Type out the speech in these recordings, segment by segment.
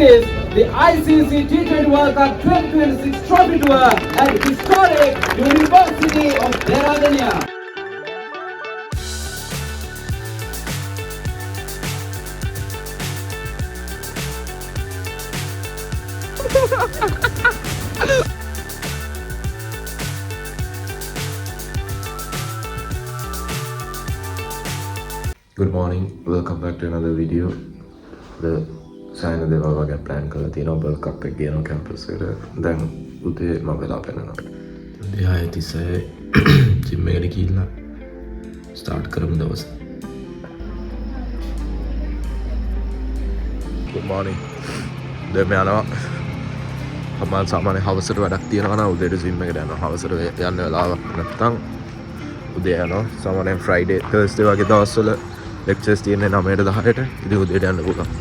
is the ICC T20 World Cup 2026 Trophy Tour at historic University of Dehradun. Good morning, welcome back to another video. The සයන දේවල් වගේ plan කරලා තියෙනවා බර්ල් කප් එක ගේනවා campus එකට. දැන් උදේ මම වෙලා පෙන්නනවා. උදේ 6:36 ජිම් එකට ගිහිල්ලා ස්ටාර්ට් කරමු දවස. Good morning. දැන් මම යනවා. අපේ සාමාන්‍ය හවසට වැඩක් තියෙනවා නම් උදේට ජිම් එකට යනවා. හවසට යන්න වෙලාවක් නැත්තම් උදේ යනවා. සාමාන්‍යයෙන් Friday, Thursday වගේ දවස්වල lectures තියෙන්නේ 9ට 10ට. ඉතින් උදේට යන්න පුළුවන්.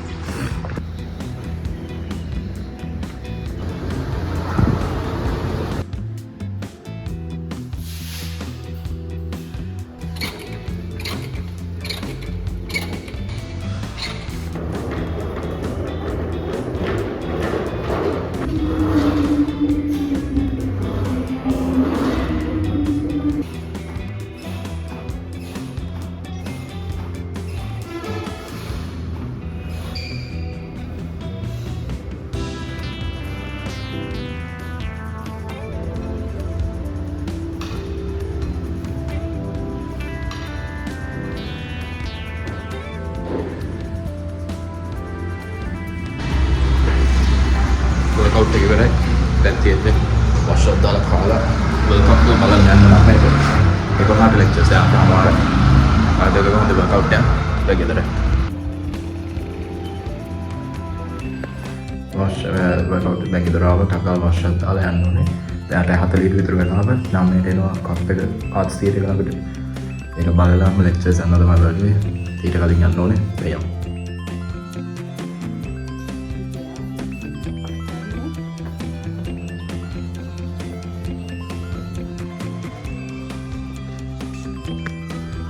workout එක ඉවරයි. දැන් තියෙන්නේ wash up දාලා කාලා workout එක බලන්න යන්න නම් මේක. ඒකමාට lectures එකක් අමාරුයි. ආයෙත් කොහොමද workout එක? දැන් ගෙදර. workout දැන් ගෙදර ආව ටකල් wash up දාලා යන්න ඕනේ. දැන් 8:40 විතර වෙනවා. 9ට එනවා කප් එක ආර්ට්ස් තියටර් එක ළඟට. ඒක බලලාම lectures යනවා තමයි බලන්නේ. ඊට කලින් යන්න ඕනේ. එයම්.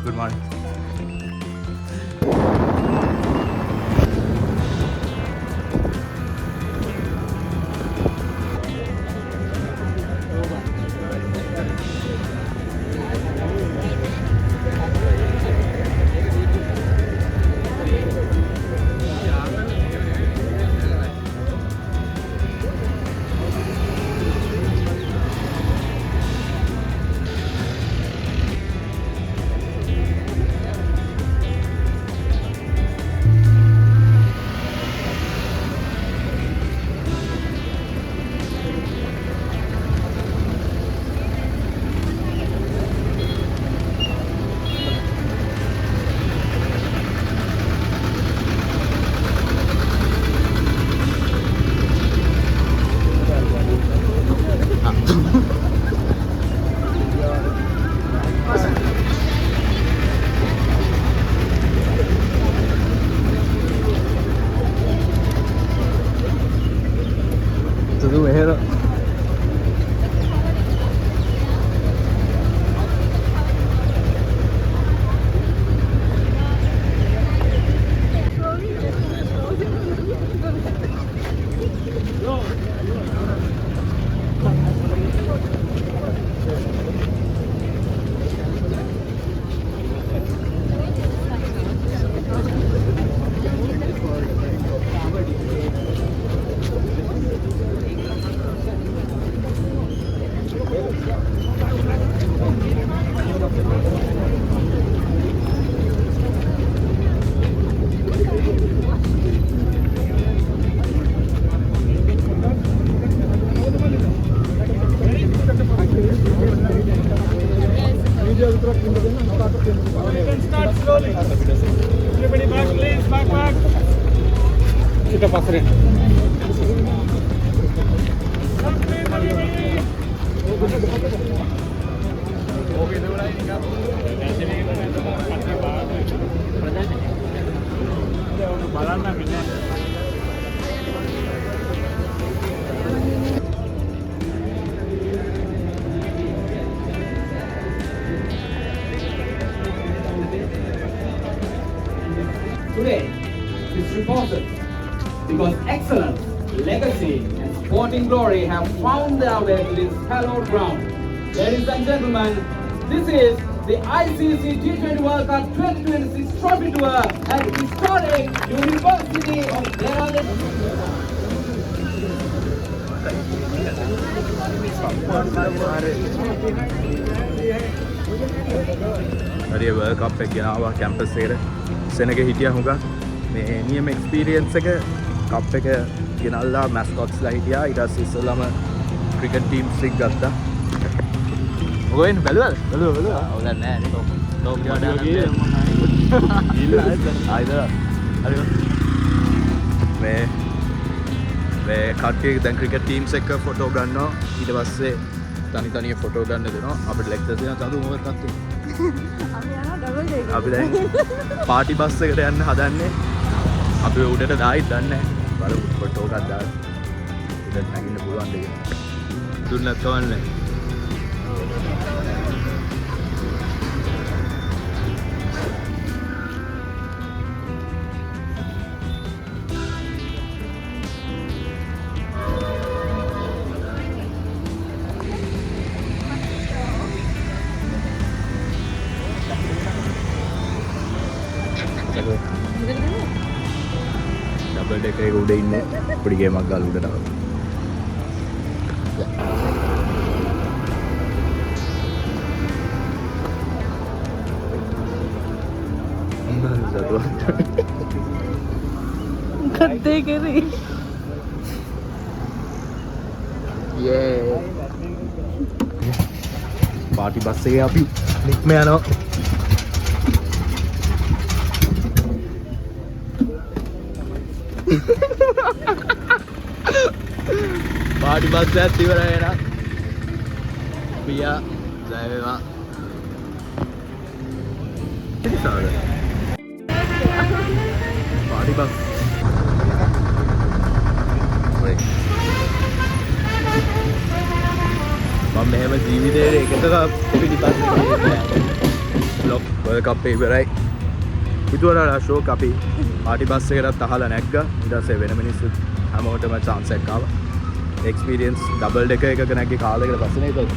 Good morning. Tudo errado. Start slowly. Everybody back, please. Back. Kita pasarin. Today is important because excellence, legacy, and sporting glory have found their way to this hallowed ground. Ladies and gentlemen, this is the ICC T20 World Cup 2026 Trophy Tour at historic University of Dehradun. හරි world කප් එක ගෙනාවා campus එකට සෙනග හිටියා හුඟක් මේ නියම experience එක කප් එක ගෙනල්ලා මැස්කොට්ස්ලා හිටියා ඊට පස්සේ ඉස්සෙල්ලාම ක්‍රිකට් ටීම්ස් එක ගත්තා මොකෝ එන්නේ බැලුවද ඔව් දැන් නෑ නේ ටෝක් ගියාද ආයිද හරි මේ කට්ටිය දැන් ක්‍රිකට් ටීම්ස් එක ෆොටෝ ගන්නවා ඊට පස්සේ තනිය ෆොටෝ ගන්න දෙනවා අපිට ලෙක්චර් දෙනවා චඳු මොකක්ද තාත්තේ අපි දැන් පාටි බස් එකට යන්න හදන්නේ අපි උඩට දායිත් දන්නේ නැහැ බලමු ෆොටෝ එකක් දාලා උඩට නැගින්න පුළුවන් දෙයක් දුන්නත් කවන්නේ डबल डेकर एक उड़े इन्ने पड़ी गए मग्गाल उड़े डाल गद्दे करे ये पार्टी बस से गया अभी निक में आना පාටි බස් එකක් ඉවරයි නා පියා ජය වේවා ඉතින් පාටි බස් ඔය මම මෙහෙම ජීවිතේ එකක පිටිපස්සේ බ්ලොග් වර්ල්ඩ් කප් එක ඉවරයි ඉතුවරලා ෂෝක් අපි පාටි බස් එකකට අහලා නැග්ගා ඊට පස්සේ වෙන මිනිස්සු හැමෝටම chance එකක් ආවා එක්ස්පීරියන්ස් ඩබල් ඩෙකර් එකක නැග්ගේ කාලයකට පස්සේ නේද ඊට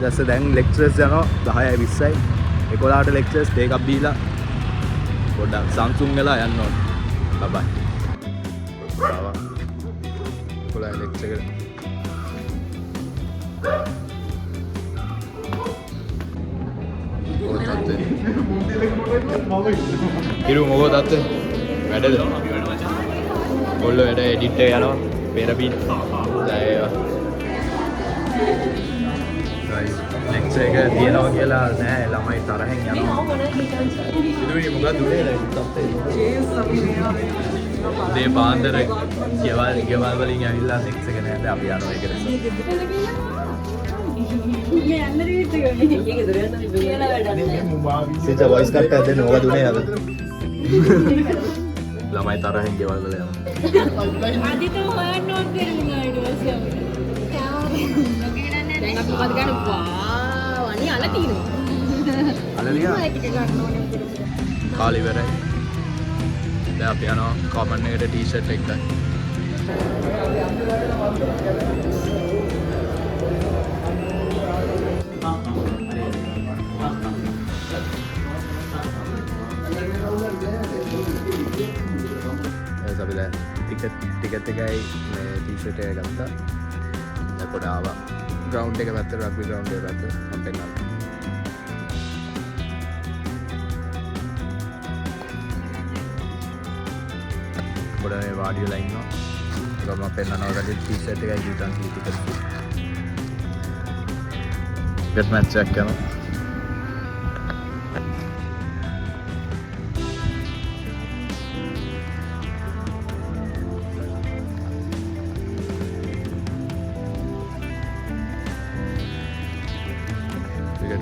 පස්සේ දැන් ලෙක්චර්ස් යනවා 10යි 20යි 11ට ලෙක්චර්ස් ටේක් අප් දීලා පොඩ්ඩක් Samsung වෙලා යන්න ඕන බයි බයි ආවා 11යි ලෙක්චර් එක ඉරු මොකෝ තාත්තේ වැඩද කොල්ල වැඩ එඩිට් එක යනවා පෙරපින් දැන් ලෙක්චර් එක තියනවා කියලා නෑ ළමයි තරහෙන් යනවා ඉරුයි මොකක්ද උනේ තාත්තේ දේ පාන්දර ගෙවල් වලින් ඇවිල්ලා ලෙක්චර් එක නෑ අපි යනවා ඒකට සිතා වොයිස් කට් එකක් දෙන්න මොකද උනේ අද ළමයි තරහෙන් ගෙවල් වල යනවා आदि तो हॉर्न नोट करूंगा वीडियोस में දැන් අපි මොකද ගන්න වාව් අනේ අල තියෙනවා අලලියා කාලි ඉවරයි දැන් අපි යනවා කමන් එකට ටී-ෂර්ට් එක ගන්න අපි දැන් ටිකට් එකයි මේ ටී-ෂර්ට් එක ගත්තා දැන් පොඩ ආවා ග්‍රවුන්ඩ් එක පැත්තට රග්බි ග්‍රවුන්ඩ් එක පැත්තට මම පෙන්නන්නම් පොඩ මේ වාඩි වෙලා ඉන්නවා ඒක මම පෙන්නනවා රගබි ටී-ෂර්ට් එකයි ගිටන් ටිකට් ක්‍රිකට් මැච් එකක් කරනවා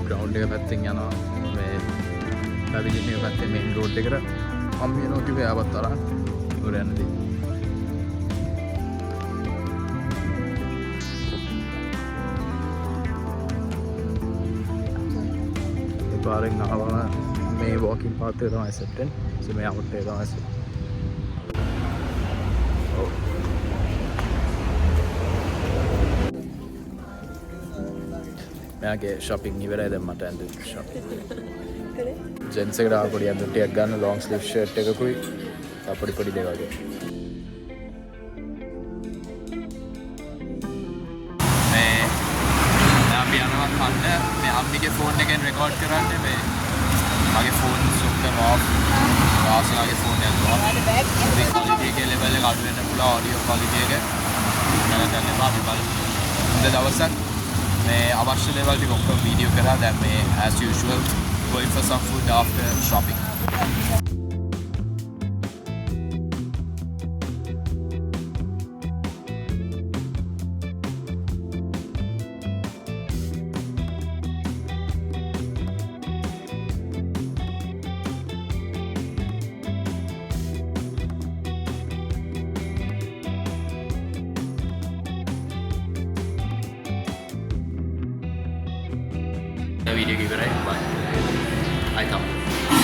ග්‍රවුන්ඩ් එක පැත්තෙන් යනවා මේ පැවිදින එක පැත්තේ මේන් රෝඩ් එකට මම යනවා කිව්වේ ආවත් අරන් උඩ යන්නදී ඒ පාරෙන් ආවම මේ වෝකින් පාත් එක තමයි සෙට් වෙන්නේ මේ අවුට් එක තමයි සෙට් මෙයාගේ shopping ඉවරයි දැන් මට ඇඳුම් shopping ජෙන්ස් එකට ආව පොඩි ඇඳුම් ටිකක් ගන්න long sleeve shirt එකකුයි පොඩි දේවල් වගේ මේ අපි යනවා කන්න මේ අම්මිගේ ෆෝන් එකෙන් රෙකෝඩ් කරන්නේ මේ මගේ ෆෝන් ස්විච් ඔෆ් වාසනාගේ ෆෝන් එක ඔෆ් ක්වොලිටි එකේ ලෙවල් එක අඩු වෙන්න පුළුවන් ඔඩියෝ ක්වොලිටි එක නැත්නම් අපි බලමු ඉඳ දවසක් මේ අවශ්‍ය දේවල් ටික ඔක්කොම වීඩියෝ කරා දැන් මේ as usual going for some food after shopping video giveaway. Bye. I come.